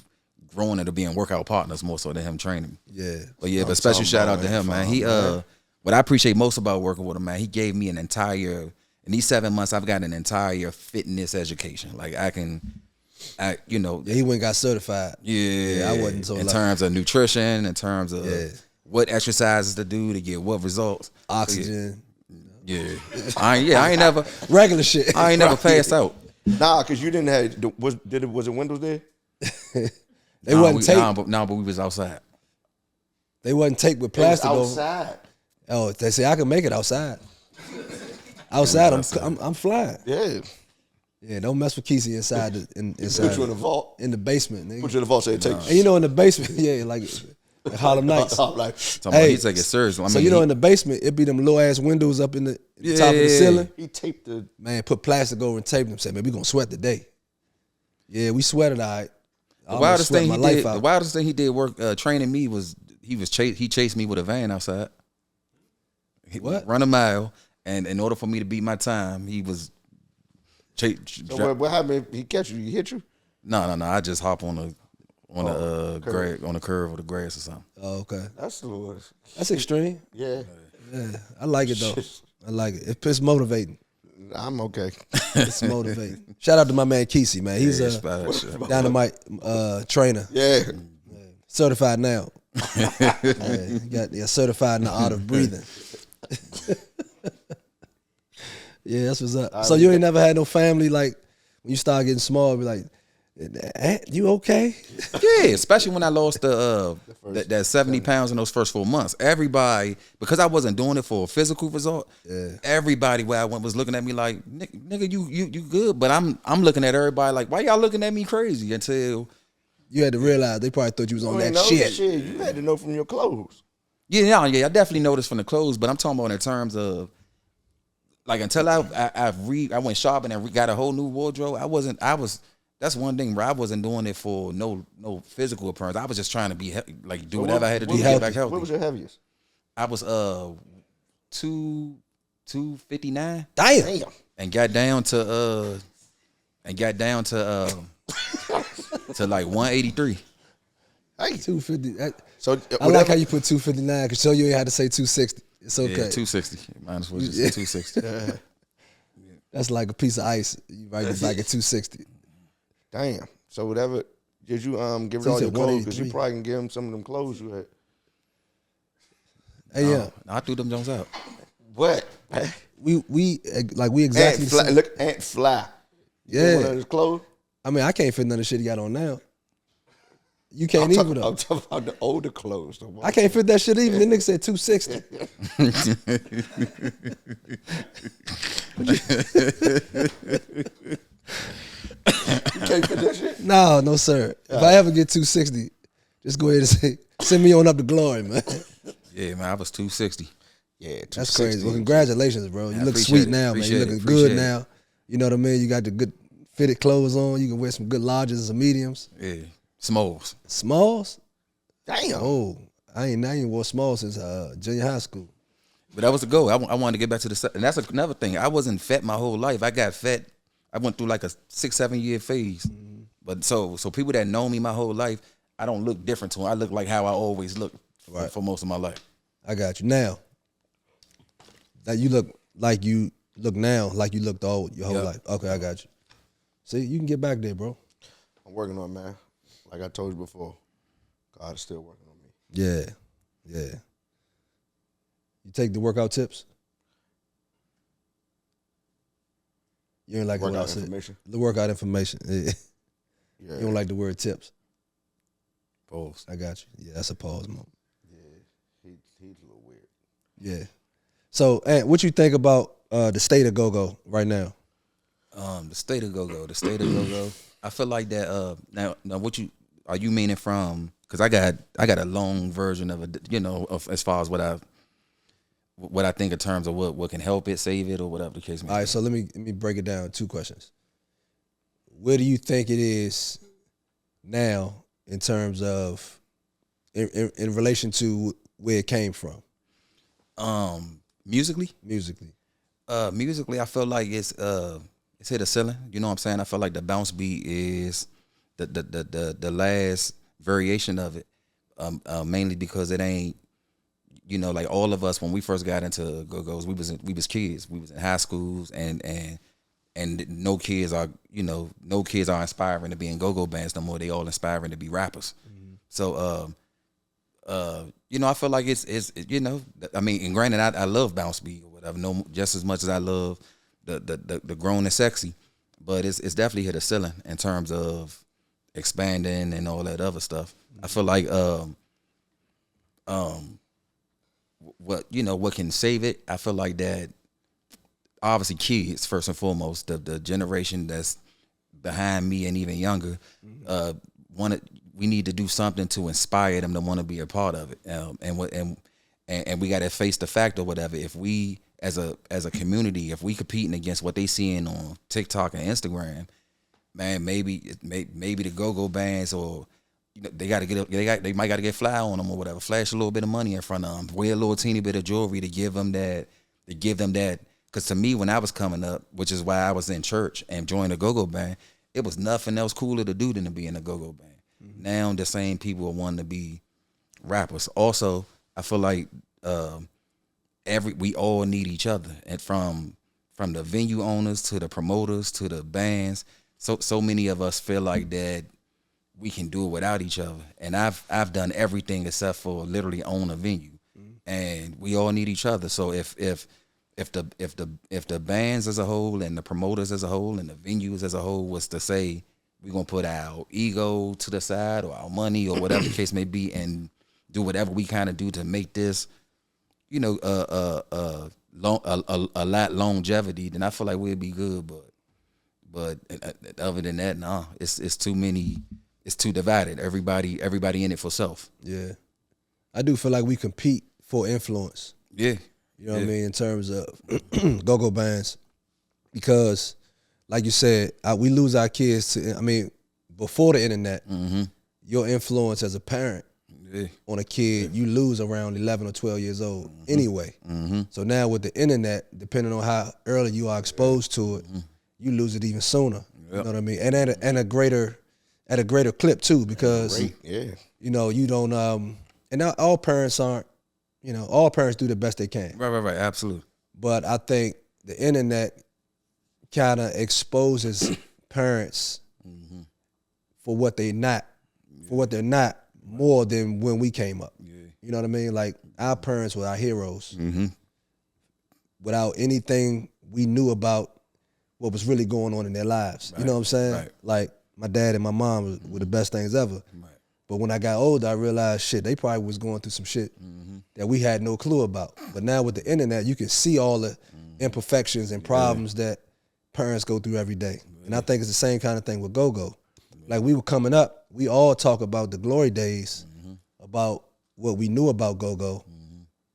growing into being workout partners more so than him training. Yeah. But special shout out to him, man. He what I appreciate most about working with him, man, he gave me in these 7 months, I've got an entire fitness education. Like he went and got certified. Yeah, I wasn't so in lucky. terms of nutrition, in terms of what exercises to do to get what results. Oxygen. Yeah, I ain't never regular shit. I ain't never passed out. Nah, cause you didn't have was it windows there? They wasn't taped. But we was outside. They wasn't taped with plastic outside. Oh, they say I can make it outside. Outside, I'm flying. Yeah. Yeah, don't mess with Kesey inside. Inside Put you in the vault. In the basement, nigga. Put you in the vault. Say take. And in the basement, yeah, like Harlem Nights. He take it serious. So in the basement, it be them low ass windows up in the top of the ceiling. He taped the man, put plastic over and taped them. Said, man, we gonna sweat today. Yeah, we sweated all right. The wildest thing he did work training me was he chased me with a van outside. What? Run a mile, and in order for me to beat my time, he was. So what happened? He catch you? He hit you? No. I just hop on the curve or the grass or something. Oh, okay. That's extreme. Yeah. I like it though. I like it. It's motivating. I'm okay. It's motivating. Shout out to my man Kesey, man. He's a dynamite trainer. Yeah. Certified now. He got certified in the art of breathing. Yeah, that's what's up. So you ain't never had no family like when you start getting small, be like, you okay? Yeah, especially when I lost that 70 pounds in those first 4 months. Everybody, because I wasn't doing it for a physical result, everybody where I went was looking at me like, nigga, you good. But I'm looking at everybody like, why y'all looking at me crazy? Until you had to realize they probably thought you was on that shit. You had to know from your clothes. Yeah, I definitely noticed from the clothes, but I'm talking about in terms of like until I went shopping and got a whole new wardrobe. That's one thing where I wasn't doing it for no physical appearance. I was just trying to be do whatever I had to do to get back healthy. What was your heaviest? I was 259. Damn. And got down to to like 183. Hey, 250. So I like how you put 259 because so you ain't had to say 260. It's okay. Yeah, 260. Minus was just 260. That's like a piece of ice. You write it back at 260. Damn. So whatever. Did you give So it all you your said clothes? Because 183. you probably can give them some of them clothes you had. Hey, yeah. I threw them Jones out. What? We exactly. Ant Fly. Look, Ant Fly. You Yeah. one of his clothes? I mean, I can't fit none of the shit he got on now. You can't either though. I'm talking about the older clothes. I can't fit that shit even. The nigga said 260. You can't fit that shit? No, sir. If I ever get 260, just go ahead and say, send me on up to glory, man. Yeah, man, I was 260. Yeah, That's crazy. Well, congratulations, bro. You I look appreciate sweet it. now, man. You Appreciate looking it. good Appreciate it. now. You know what I mean? You got the good fitted clothes on. You can wear some good larges and some mediums. Yeah, smalls. Smalls? Damn. Oh, I ain't wore smalls since junior high school. But that was the goal. I wanted to get back to the, and that's another thing. I wasn't fat my whole life. I got fat. I went through like a 6-7 year phase. But so people that know me my whole life, I don't look different to them. I look like how I always look for most of my life. I got you. Now, that you look like you look now, like you looked your whole life. Okay, I got you. See, you can get back there, bro. I'm working on it, man. Like I told you before, God is still working on me. Yeah. You take the workout tips? You ain't like Workout information. The workout information. Yeah. Yeah. You don't like the word tips. Pause. I got you. Yeah, that's a pause moment. Yeah. He's a little weird. Yeah. So, Ant, what you think about the state of go-go right now? The state of go-go. I feel like that. Now, what are you meaning from? Because I got a long version of it. Of as far as what I think in terms of what can help it, save it, or whatever the case may be. All right, so let me break it down. 2 questions. Where do you think it is now in terms of in relation to where it came from? Musically, Musically. I feel like it's hit a ceiling. You know what I'm saying? I feel like the bounce beat is the last variation of it. Mainly because it ain't, like all of us when we first got into go-go's, we was kids. We was in high schools and no kids are inspiring to be in go-go bands no more. They all inspiring to be rappers. So I feel like it's I mean, and granted, I love bounce beat or whatever, just as much as I love the grown and sexy, but it's definitely hit a ceiling in terms of expanding and all that other stuff. I feel like what can save it? I feel like that obviously kids first and foremost, the generation that's behind me and even younger, we need to do something to inspire them to want to be a part of it. And we got to face the fact or whatever. If we as a community, if we competing against what they seeing on TikTok and Instagram, man, maybe the go-go bands or they might got to get fly on them or whatever. Flash a little bit of money in front of them. Wear a little teeny bit of jewelry to give them that. Because to me, when I was coming up, which is why I was in church and joined a go-go band, it was nothing else cooler to do than to be in a go-go band. Now the same people are wanting to be rappers. Also, I feel like we all need each other, and from from the venue owners to the promoters to the bands. So many of us feel like that we can do it without each other. And I've done everything except for literally own a venue. And we all need each other. So if the bands as a whole and the promoters as a whole and the venues as a whole was to say we're gonna put our ego to the side or our money or whatever the case may be and do whatever we kind of do to make this, you know, a lot longevity, then I feel like we'd be good. But other than that, nah, it's too many. It's too divided. Everybody in it for self. Yeah, I do feel like we compete for influence. Yeah, you know what I mean, in terms of go-go bands, because, like you said, we lose our kids to. I mean, before the internet, your influence as a parent on a kid, you lose around 11 or 12 years old anyway. So now with the internet, depending on how early you are exposed to it, you lose it even sooner. You know what I mean, and at a greater clip too, because you know you don't. And now all parents aren't. You know, all parents do the best they can. Right, absolutely. But I think the internet kind of exposes parents for what they're not, more than when we came up. You know what I mean? Like, our parents were our heroes. Without anything we knew about what was really going on in their lives. You know what I'm saying? Right. Like, my dad and my mom were the best things ever. Right. But when I got older, I realized, shit, they probably was going through some shit that we had no clue about. But now with the internet, you can see all the imperfections and problems that parents go through every day. And I think it's the same kind of thing with go-go. Like, we were coming up, we all talk about the glory days, about what we knew about go-go.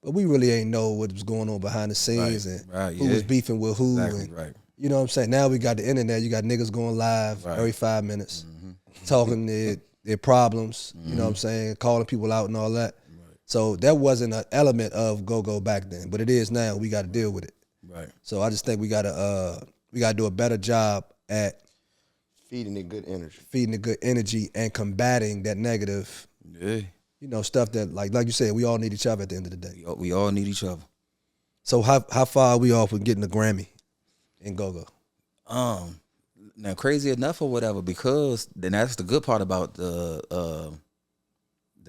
But we really ain't know what was going on behind the scenes and who was beefing with who. Exactly, and, you know what I'm saying? Now we got the internet. You got niggas going live every 5 minutes, talking their problems, you know what I'm saying, calling people out and all that. So that wasn't an element of go-go back then, but it is now. We got to deal with it. Right. So I just think we got to do a better job at feeding it good energy and combating that negative, you know, stuff that, like you said, we all need each other at the end of the day. We all need each other. So how far are we off with getting a Grammy in go-go? Now, crazy enough or whatever, because then that's the good part about the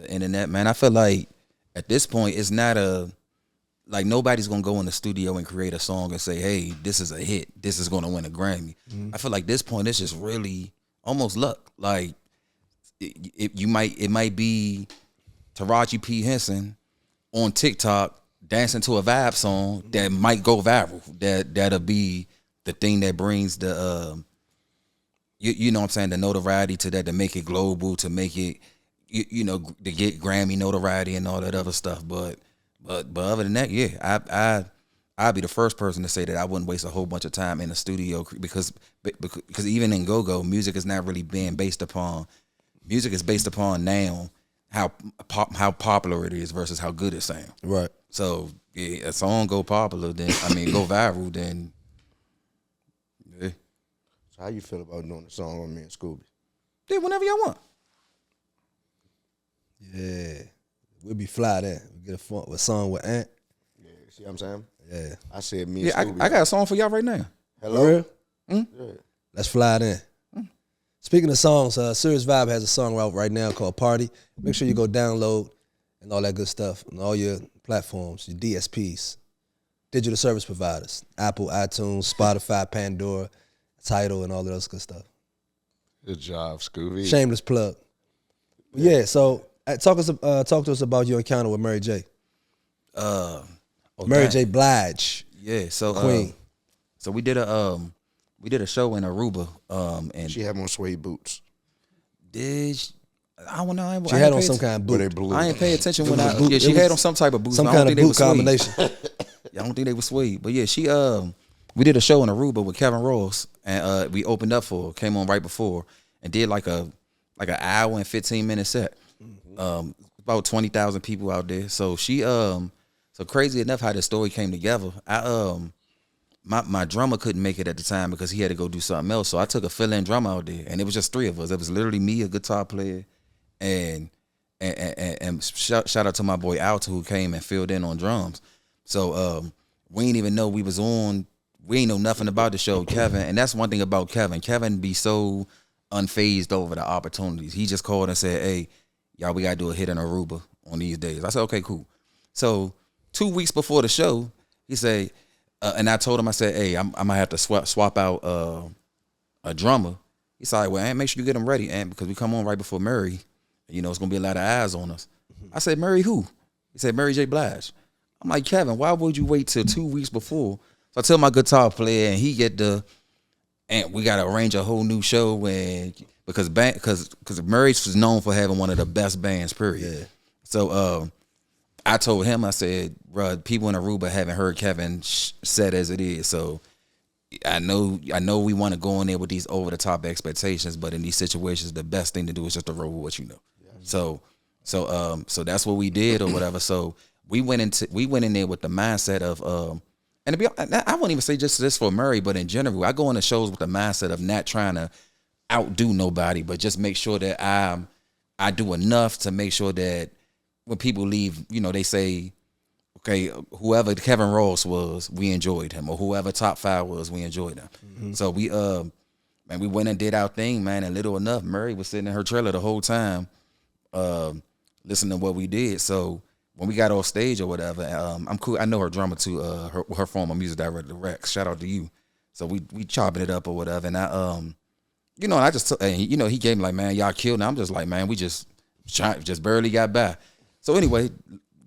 internet, man. I feel like at this point, it's not like nobody's gonna go in the studio and create a song and say, "Hey, this is a hit. This is gonna win a Grammy." I feel like this point, it's just really almost luck. Like it might be Taraji P. Henson on TikTok dancing to a vibe song that might go viral. That'll be the thing that brings the you know what I'm saying, the notoriety to that, to make it global, to make it, you know, to get Grammy notoriety and all that other stuff. But other than that, yeah, I'd be the first person to say that I wouldn't waste a whole bunch of time in the studio, because even in go-go, music is not really being based upon. Music is based upon now how popular it is versus how good it sounds. Right. So yeah, a song go popular, then go viral, then. Yeah. So how you feel about doing a song with me and Scooby? Yeah, whenever y'all want. Yeah, we'll be fly then. We get a song with Ant. Yeah, see what I'm saying? Yeah. I said me and Scooby. I got a song for y'all right now. Hello? Yeah. Let's fly then. Speaking of songs, SiriusVybe has a song out right now called Party. Make sure you go download and all that good stuff on all your platforms, your DSPs, digital service providers, Apple, iTunes, Spotify, Pandora, Tidal, and all of those good stuff. Good job, Scooby. Shameless plug. Yeah, so talk to us about your encounter with Mary J. Mary J. Blige. Yeah, so Queen. So we did a show in Aruba, and She had on suede boots. I don't know. She had on some kind of boot. Were they blue? I ain't pay attention when She had on some type of boots. Some but I don't kind of think boot they were combination. I don't think they were suede, but yeah, she we did a show in Aruba with Kevin Ross, and we opened up for her, came on right before, and did like an hour and 15-minute set. About 20,000 people out there. So she so crazy enough how the story came together. My drummer couldn't make it at the time because he had to go do something else. So I took a fill-in drummer out there, and it was just three of us. It was literally me, a guitar player, and shout out to my boy Alto, who came and filled in on drums. So we didn't even know we was on we ain't know nothing about the show, Kevin. And that's one thing about Kevin. Kevin be so unfazed over the opportunities. He just called and said, hey, y'all, we got to do a hit in Aruba on these days. I said, okay, cool. So 2 weeks before the show, he said, and I told him, I said, hey, I might have to swap out a drummer. He said, well, Ant, make sure you get him ready, Ant, because we come on right before Murray. You know, it's going to be a lot of eyes on us. I said, Murray who? He said, Mary J. Blige. I'm like, Kevin, why would you wait till 2 weeks before? So I tell my guitar player, and he get and we got to arrange a whole new show, and because Murray's was known for having one of the best bands, period. Yeah. So I told him, I said, bro, people in Aruba haven't heard Kevin said as it is, so I know we want to go in there with these over the top expectations, but in these situations, the best thing to do is just to roll with what you know. Yeah. So that's what we did or whatever. So we went in there with the mindset of and to be honest, I won't even say just this for Murray, but in general, I go into shows with the mindset of not trying to outdo nobody, but just make sure that I do enough to make sure that when people leave, you know, they say, okay, whoever Kevin Ross was, we enjoyed him, or whoever Top 5 was, we enjoyed him. Mm-hmm. So we went and did our thing, man, and little enough, Murray was sitting in her trailer the whole time, listening to what we did. So when we got off stage or whatever, I'm cool. I know her drummer too, her former music director, Rex. Shout out to you. So we chopping it up or whatever, and you know, and I just you know, he gave me like, man, y'all killed. And I'm just like, man, we just barely got by. So anyway,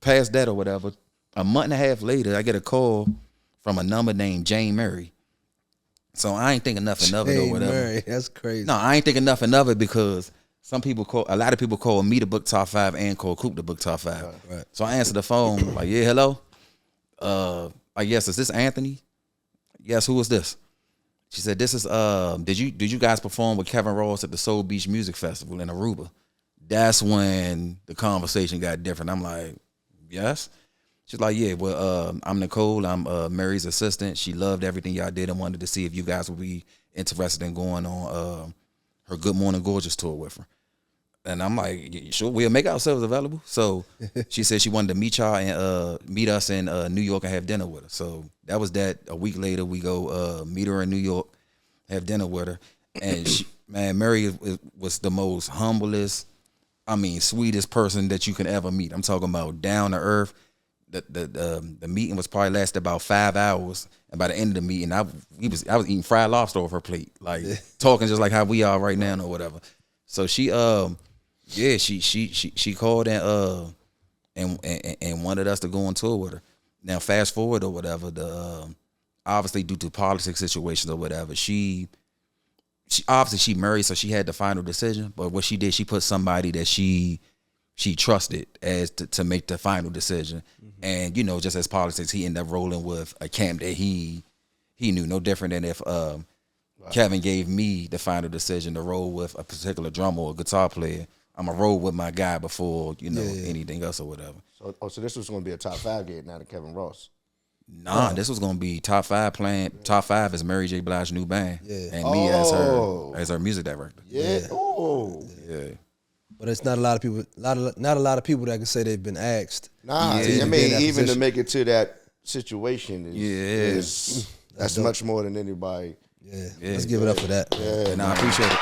past that or whatever. A month and a half later, I get a call from a number named Jane Murray. So I ain't thinking nothing of it or whatever. Murray, that's crazy. No, I ain't thinking nothing of it because a lot of people call me to book top 5 and call Coop to book top 5. Right. So I answered the phone like, yeah, hello. Like, yes, is this Anthony? Yes, who is this? She said, this is did you guys perform with Kevin Ross at the Soul Beach Music Festival in Aruba? That's when the conversation got different. I'm like, yes. She's like, yeah, well, I'm Nicole. I'm Mary's assistant. She loved everything y'all did and wanted to see if you guys would be interested in going on her Good Morning Gorgeous tour with her. And I'm like, sure, we'll make ourselves available. So she said she wanted to meet y'all and meet us in New York and have dinner with her. So that was that. A week later, we go meet her in New York, have dinner with her. And she, man, Mary was the most humblest, sweetest person that you can ever meet. I'm talking about down to earth. The meeting was probably lasted about 5 hours, and by the end of the meeting, I was eating fried lobster off her plate, like talking just like how we are right now or whatever. So she she called and wanted us to go on tour with her. Now fast forward or whatever, obviously due to politics situations or whatever, she married, so she had the final decision. But what she did, she put somebody that she trusted as to make the final decision. Mm-hmm. And, you know, just as politics, he ended up rolling with a camp that he knew. No different than if Kevin gave me the final decision to roll with a particular drummer or guitar player. I'm going to roll with my guy before, you know, anything else or whatever. So this was going to be a top 5 gig now to Kevin Ross. Nah, this was going to be top 5 playing. Yeah. Top 5 is Mary J. Blige's new band. Yeah. And me as her music director. Yeah. Oh. Yeah. But it's not a lot of people. Not a lot of people that can say they've been asked. Nah, even position. To make it to that situation is that's much more than anybody. Yeah. Let's give it up for that. Yeah, and I appreciate it.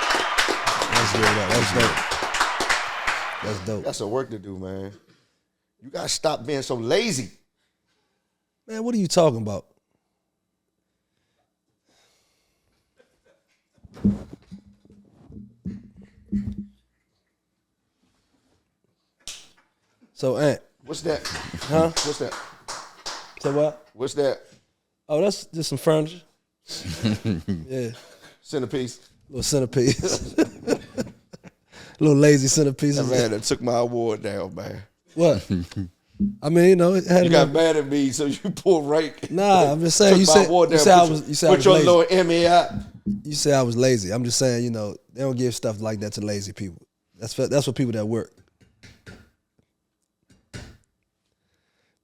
Let's give it up. That's dope. That's dope. That's some work to do, man. You gotta stop being so lazy. Man, what are you talking about? So, Ant. What's that? Huh? What's that? Say what? What's that? Oh, that's just some furniture. Yeah. Centerpiece. Little centerpiece. Little lazy centerpiece. That man that took my award down, man. What? I mean, you know, it had you got mad at me, so you pulled right. Nah, I'm just saying. You said I was lazy. Put your little Emmy out. You said I was lazy. I'm just saying, you know, they don't give stuff like that to lazy people. That's for people that work.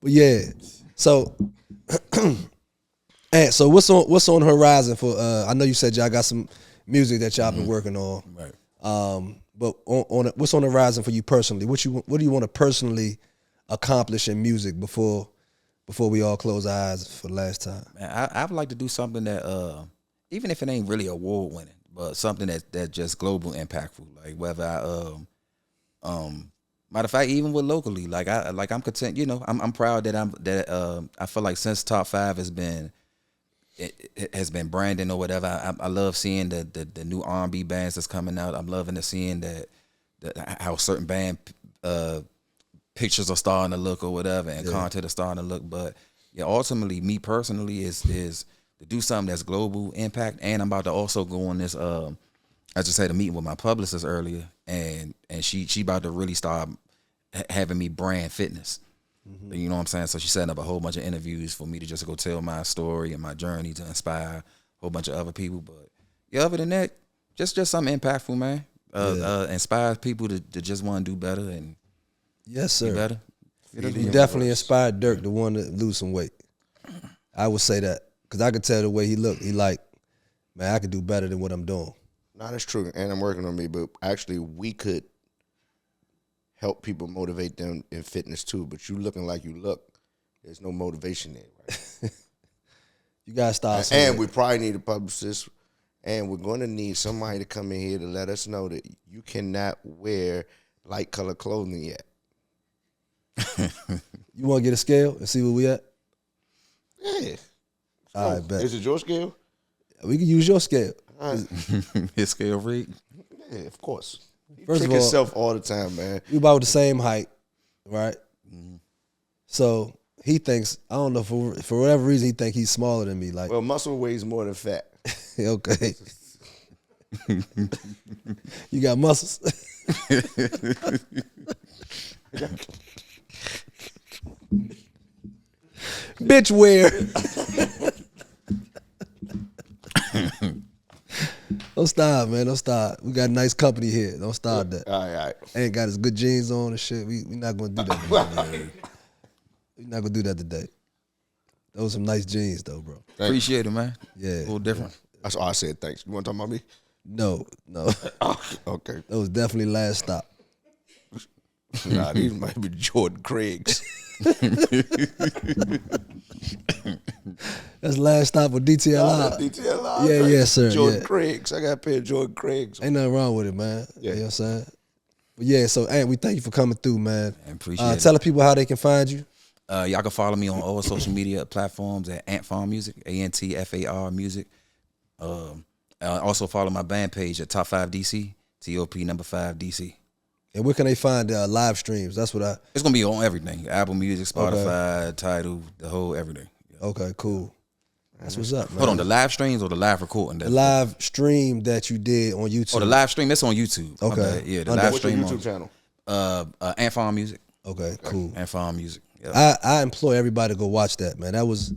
But yeah, so and so what's on the horizon for? I know you said y'all got some music that y'all been working on, right? But what's on the horizon for you personally? What do you want to personally accomplish in music before before we all close our eyes for the last time? Man, I would like to do something that, even if it ain't really award winning, but something that just global impactful. Like whether matter of fact, even with locally, I'm content. You know, I'm proud that I feel like since Top 5 has been branding or whatever. I love seeing the new R&B bands that's coming out. I'm loving to seeing how certain band pictures are starting to look or whatever, and content is starting to look. But yeah, ultimately, me personally is to do something that's global impact. And I'm about to also go on this. I just had a meeting with my publicist earlier, and she about to really start having me brand fitness. Mm-hmm. You know what I'm saying? So she's setting up a whole bunch of interviews for me to just go tell my story and my journey to inspire a whole bunch of other people. But yeah, other than that, just something impactful, man. Inspire people to just want to do better and yes, sir. Be better. You definitely inspired Dirk to want to lose some weight. I would say that because I could tell the way he looked. He like, man, I could do better than what I'm doing. No, that's true, and I'm working on me. But actually, we could help people motivate them in fitness too. But you looking like you look, there's no motivation there, right? You gotta start. And we probably need a publicist, and we're going to need somebody to come in here to let us know that you cannot wear light color clothing yet. You want to get a scale and see where we at? Yeah. All right, bet. Is it your scale? We can use your scale. His scale rigged? Yeah, of course. First Check of all, yourself all the time, man. We about the same height, right? Mm-hmm. So he thinks, I don't know, for whatever reason, he think he's smaller than me. Like, well, muscle weighs more than fat. Okay. You got muscles. Bitch, where? Don't stop, man. Don't stop. We got nice company here. Don't stop that. All right. Ain't got his good jeans on and shit. We not gonna do that today. We not gonna do that today. Those some nice jeans though, bro. Appreciate it, man. Yeah. A little different. That's all I said. Thanks. You want to talk about me? No. Okay. That was definitely last stop. Nah, these might be Jordan Craig's. That's last stop with DTLI. DTLI. Yeah, sir. Jordan Craig's. I got a pair of Jordan Craig's. Ain't nothing wrong with it, man. Yeah. You know what I'm saying? But yeah, so Ant, we thank you for coming through, man. I appreciate it. Tell the people how they can find you. Y'all can follow me on all social media platforms at AntFarm Music, ANTFAR Music. Also follow my band page at Top 5 DC, TOP number 5 DC. And where can they find live streams? That's what It's gonna be on everything: Apple Music, Spotify, Tidal, the whole everything. Okay, cool. That's what's up, man. Hold on, the live streams or the live recording? The live stream that you did on YouTube. Oh, the live stream. That's on YouTube. Okay. Yeah, the live What's your stream YouTube on channel? AntFarm Music. Okay, cool. AntFarm Music. Yeah. I implore everybody to go watch that, man. It was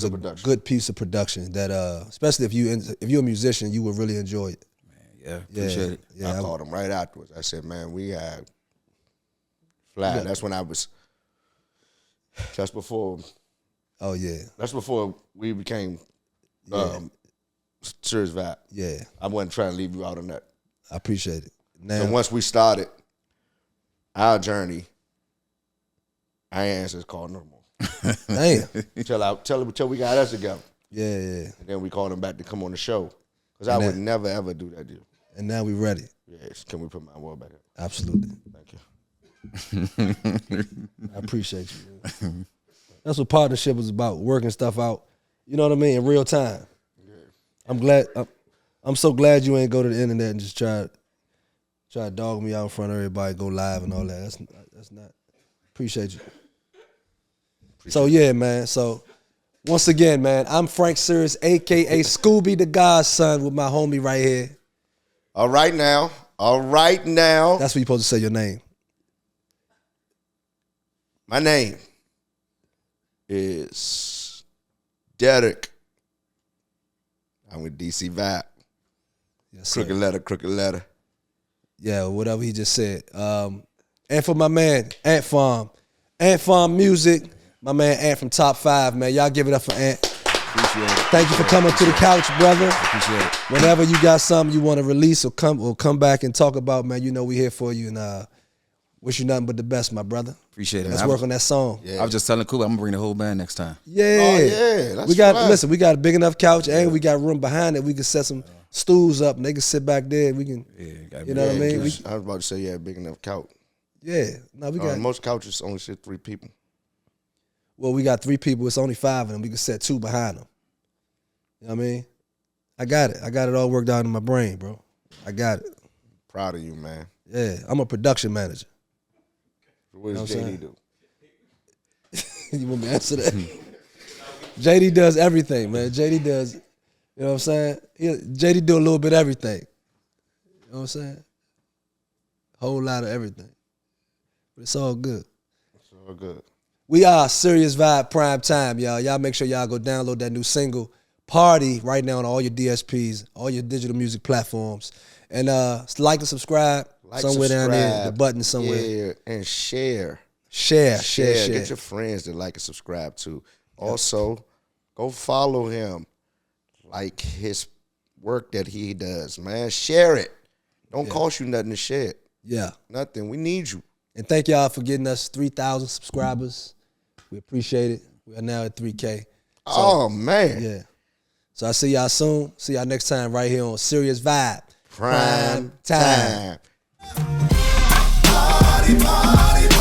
a good piece of production that, especially if you're a musician, you would really enjoy it. Yeah, appreciate it. Yeah, I called him right afterwards. I said, man, we had fly. Yeah. That's when I was. That's before. Oh yeah. That's before we became SiriusVybe. Yeah. I wasn't trying to leave you out on that. I appreciate it. Now, So once we started our journey, I ain't answer his call no more. damn. Till we got us together. Yeah. And then we called him back to come on the show. Because I would never, ever do that deal. And now we ready. Yes. Can we put my word back up? Absolutely. Thank you. I appreciate you, man. That's what partnership is about, working stuff out. You know what I mean? In real time. Yeah. I'm so glad you ain't go to the internet and just try to dog me out in front of everybody, go live and all that. That's not. Appreciate you. So yeah, man. So once again, man, I'm Frank Sirius, aka Scooby the Godson, with my homie right here. All right now. That's what you're supposed to say your name. My name is Derek. I'm with DC Vibe. Yes, sir. Crooked letter. Yeah, whatever he just said. And for my man, AntFarm Music, my man Ant from Top 5, man. Y'all give it up for Ant. Appreciate it. Thank you for coming to the couch, brother. Appreciate it. Whenever you got something you want to release or come back and talk about, man, you know we here for you. And Wish you nothing but the best, my brother. Appreciate it. Let's man. work on that song. I was just telling Cuba, I'm gonna bring the whole band next time. Yeah. Oh, yeah. That's we got right. listen, we got a big enough couch and we got room behind it. We can set some stools up and they can sit back there. We can you know what I mean? I was about to say, yeah, big enough couch. No, we got Most couches only sit 3 people. well, we got 3 people, it's only 5 of them. We can set 2 behind them. You know what I mean? I got it all worked out in my brain, bro. I got it. Proud of you, man. Yeah. I'm a production manager. What does You know what I'm JD do? You want me to answer that? JD does everything, man. JD does, you know what I'm saying? JD do a little bit of everything. You know what I'm saying? Whole lot of everything. But it's all good. It's all good. We are SiriusVybe Primetime, y'all. Y'all make sure y'all go download that new single, Party, right now on all your DSPs, all your digital music platforms. And like and subscribe somewhere down there, the button somewhere. Yeah, and share. Share. Get your friends to like and subscribe too. Also, go follow him. Like his work that he does, man. Share it. Don't cost you nothing to share it. Yeah. Nothing. We need you. And thank y'all for getting us 3,000 subscribers. We appreciate it. We are now at 3K. Oh, man. Yeah. So I'll see y'all soon. See y'all next time right here on SiriusVybe Prime time. Party.